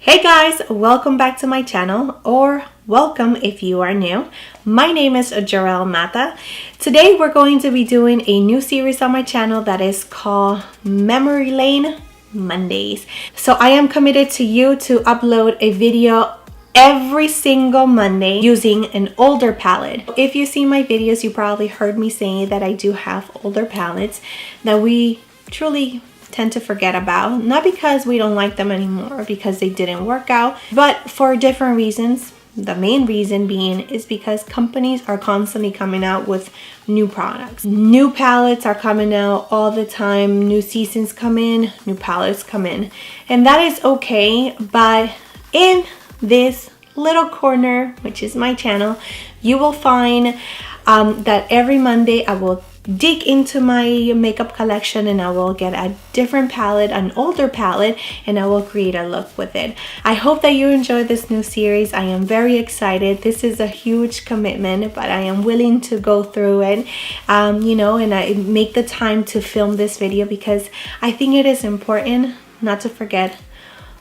Hey guys, welcome back to my channel, or welcome if you are new. My name is Jarell Mata. Today we're going to be doing a new series on my channel that is called Memory Lane Mondays. So I am committed to you to upload a video every single Monday using an older palette. If you see my videos, you probably heard me saying that I do have older palettes that we truly tend to forget about, not because we don't like them anymore, because they didn't work out, but for different reasons. The main reason being is because companies are constantly coming out with new products. New palettes are coming out all the time. New seasons come in, new palettes come in, and that is okay. But in this little corner, which is my channel, you will find that every Monday I will dig into my makeup collection and I will get a different palette, an older palette, and I will create a look with it. I hope that you enjoy this new series. I am very excited. This is a huge commitment, but I am willing to go through it, and I make the time to film this video because I think it is important not to forget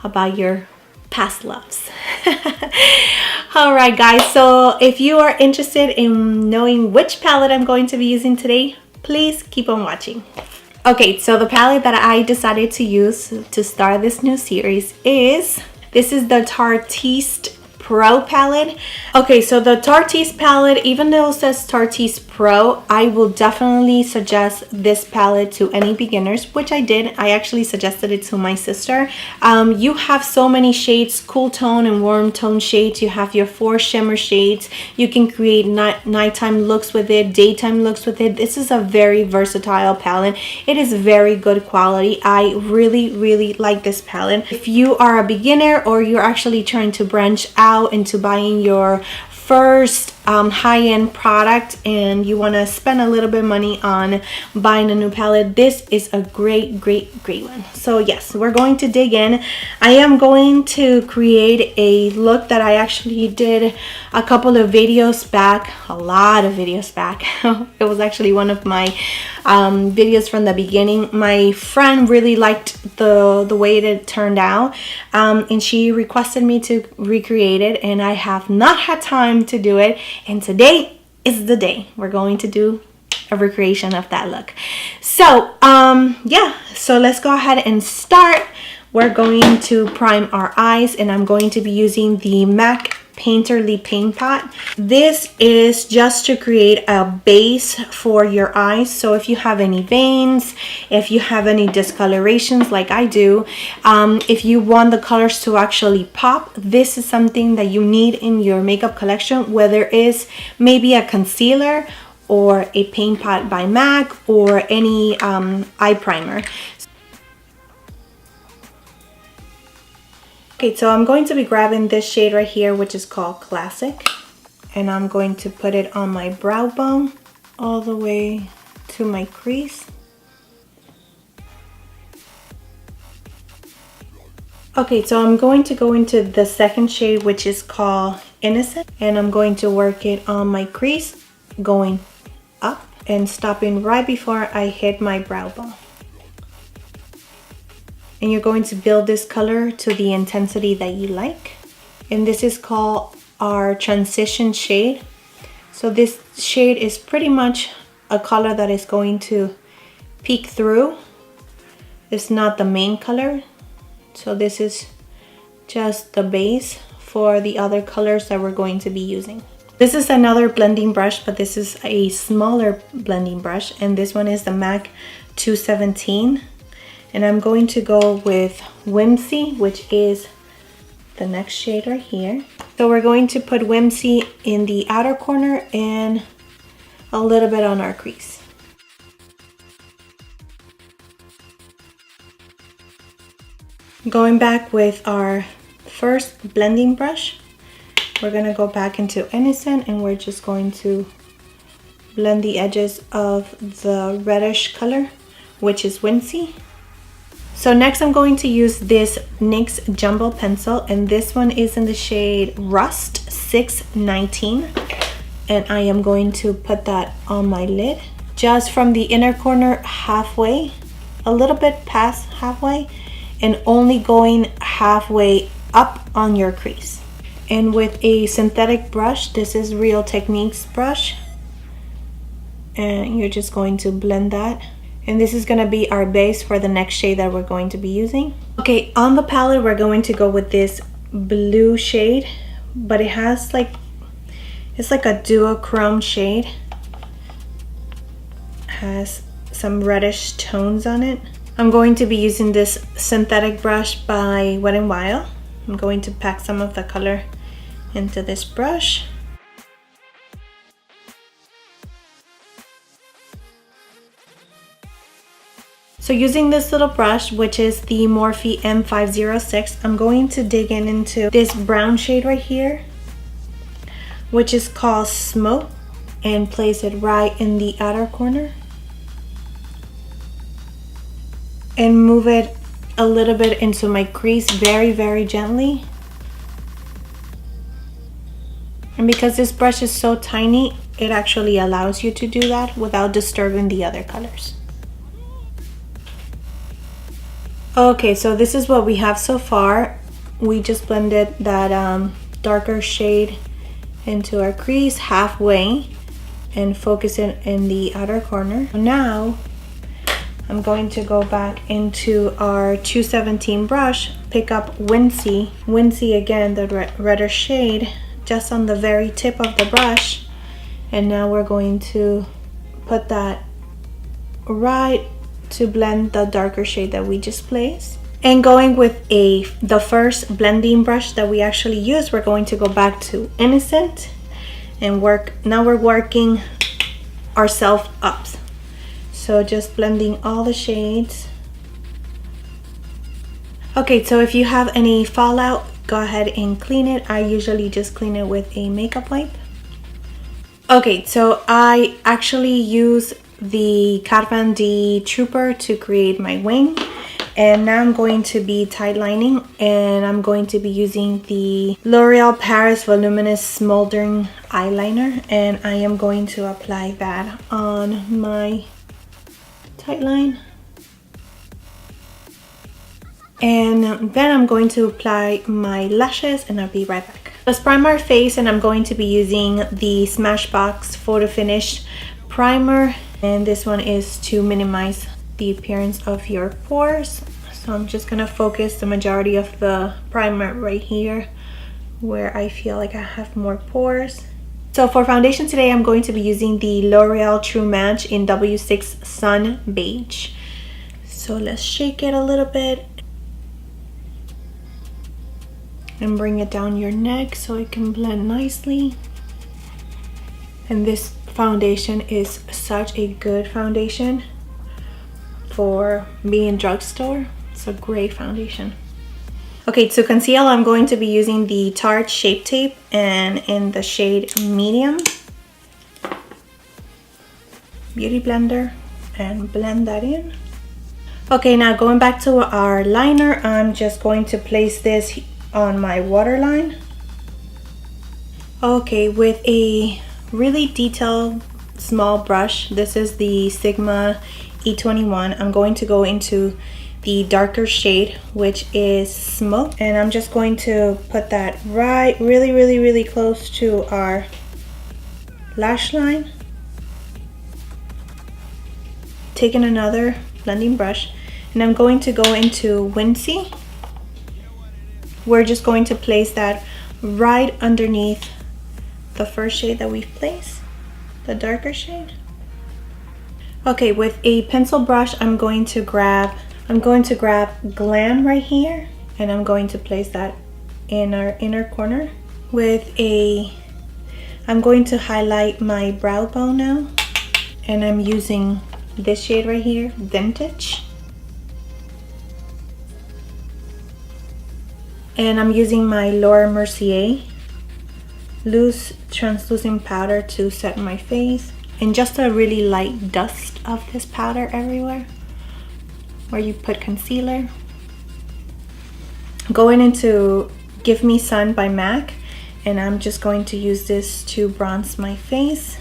about your past loves. All right guys, so if you are interested in knowing which palette I'm going to be using today, please keep on watching. Okay, so the palette that I decided to use to start this new series is the Tartiste Pro palette. Okay, so the Tartiste palette, even though it says Tartiste Pro, I will definitely suggest this palette to any beginners, which I did. I actually suggested it to my sister. You have so many shades, cool tone and warm tone shades. You have your 4 shimmer shades. You can create nighttime looks with it, daytime looks with it. This is a very versatile palette. It is very good quality. I really like this palette. If you are a beginner or you're actually trying to branch out into buying your first high-end product and you want to spend a little bit of money on buying a new palette, this is a great one. So yes, we're going to dig in. I am going to create a look that I actually did a couple of videos back, a lot of videos back. It was actually one of my videos from the beginning. My friend really liked the way it turned out, and she requested me to recreate it, and I have not had time to do it. And today is the day we're going to do a recreation of that look. So so let's go ahead and start. We're going to prime our eyes, and I'm going to be using the MAC Painterly Paint Pot. This is just to create a base for your eyes. So if you have any veins, if you have any discolorations like I do, if you want the colors to actually pop, this is something that you need in your makeup collection, whether it's maybe a concealer or a paint pot by MAC or any eye primer. Okay, so I'm going to be grabbing this shade right here, which is called Classic, and I'm going to put it on my brow bone all the way to my crease. Okay, so I'm going to go into the second shade, which is called Innocent, and I'm going to work it on my crease, going up and stopping right before I hit my brow bone. And you're going to build this color to the intensity that you like. And this is called our transition shade. So this shade is pretty much a color that is going to peek through. It's not the main color. So this is just the base for the other colors that we're going to be using. This is another blending brush, but this is a smaller blending brush. And this one is the MAC 217. And I'm going to go with Whimsy, which is the next shade right here. So we're going to put Whimsy in the outer corner and a little bit on our crease. Going back with our first blending brush, we're going to go back into Innocent, and we're just going to blend the edges of the reddish color, which is Whimsy. So next I'm going to use this NYX Jumbo pencil, and this one is in the shade Rust 619, and I am going to put that on my lid just from the inner corner halfway, a little bit past halfway, and only going halfway up on your crease. And with a synthetic brush, this is Real Techniques brush, and you're just going to blend that. And this is gonna be our base for the next shade that we're going to be using. Okay, on the palette, we're going to go with this blue shade, but it has like, it's like a duochrome shade. Has some reddish tones on it. I'm going to be using this synthetic brush by Wet n Wild. I'm going to pack some of the color into this brush. So using this little brush, which is the Morphe M506, I'm going to dig into this brown shade right here, which is called Smoke, and place it right in the outer corner. And move it a little bit into my crease very, very gently. And because this brush is so tiny, it actually allows you to do that without disturbing the other colors. Okay, so this is what we have so far. We just blended that darker shade into our crease halfway and focus it in the outer corner. Now I'm going to go back into our 217 brush, pick up Wincy again, the redder shade, just on the very tip of the brush. And now we're going to put that right to blend the darker shade that we just placed. And going with the first blending brush that we actually used, we're going to go back to Innocent and now we're working ourselves up. So just blending all the shades. Okay, so if you have any fallout, go ahead and clean it. I usually just clean it with a makeup wipe. Okay, so I actually use the Kat Von D Trooper to create my wing. And now I'm going to be tight lining, and I'm going to be using the L'Oreal Paris Voluminous Smoldering Eyeliner. And I am going to apply that on my tight line. And then I'm going to apply my lashes, and I'll be right back. Let's prime our face, and I'm going to be using the Smashbox Photo Finish Primer. And this one is to minimize the appearance of your pores. So I'm just gonna focus the majority of the primer right here where I feel like I have more pores. So for foundation today, I'm going to be using the L'Oreal True Match in W6 Sun Beige. So let's shake it a little bit and bring it down your neck so it can blend nicely. And this foundation is such a good foundation for being drugstore. It's a great foundation. Okay, to conceal, I'm going to be using the Tarte Shape Tape and in the shade Medium. Beauty blender, and blend that in. Okay, now going back to our liner, I'm just going to place this on my waterline. Okay, with a really detailed small brush, this is the Sigma E21, I'm going to go into the darker shade, which is Smoke, and I'm just going to put that right really close to our lash line. Taking another blending brush, and I'm going to go into Wincy. We're just going to place that right underneath the first shade that we've placed, the darker shade. Okay, with a pencil brush, I'm going to grab Glam right here, and I'm going to place that in our inner corner. I'm going to highlight my brow bone now, and I'm using this shade right here, Vintage. And I'm using my Laura Mercier loose translucent powder to set my face, and just a really light dust of this powder everywhere where you put concealer. Going into Give Me Sun by MAC, and I'm just going to use this to bronze my face.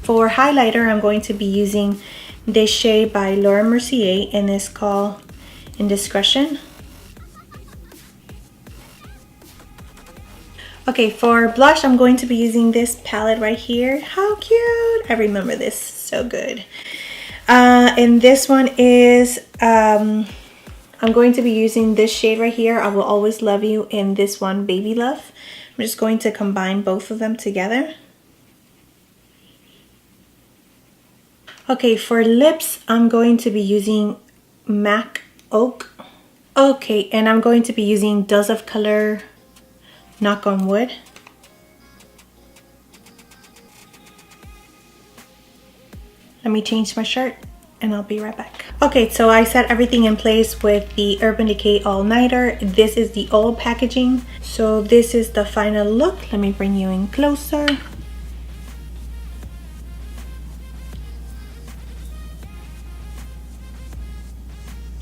For highlighter, I'm going to be using this shade by Laura Mercier, and it's called Indiscretion. Okay, for blush, I'm going to be using this palette right here. How cute! I remember this, so good. And this one is, I'm going to be using this shade right here, I Will Always Love You, and this one, Baby Love. I'm just going to combine both of them together. Okay, for lips, I'm going to be using MAC Oak. Okay, and I'm going to be using Dose of Color, Knock on Wood. Let me change my shirt and I'll be right back. Okay, so I set everything in place with the Urban Decay All Nighter. This is the old packaging. So this is the final look. Let me bring you in closer.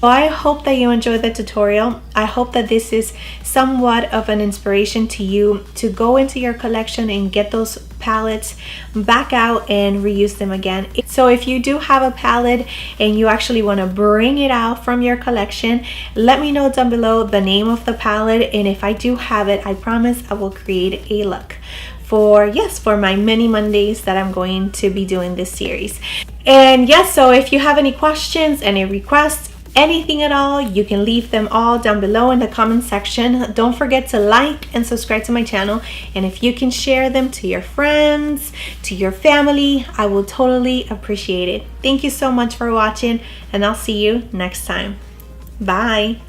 Well, I hope that you enjoyed the tutorial. I hope that this is somewhat of an inspiration to you to go into your collection and get those palettes back out and reuse them again. So if you do have a palette and you actually want to bring it out from your collection, let me know down below the name of the palette, and if I do have it, I promise I will create a look for my mini Mondays that I'm going to be doing this series. And yes, so if you have any questions, any requests, anything at all, you can leave them all down below in the comment section. Don't forget to like and subscribe to my channel, and if you can share them to your friends, to your family, I will totally appreciate it. Thank you so much for watching, and I'll see you next time. Bye.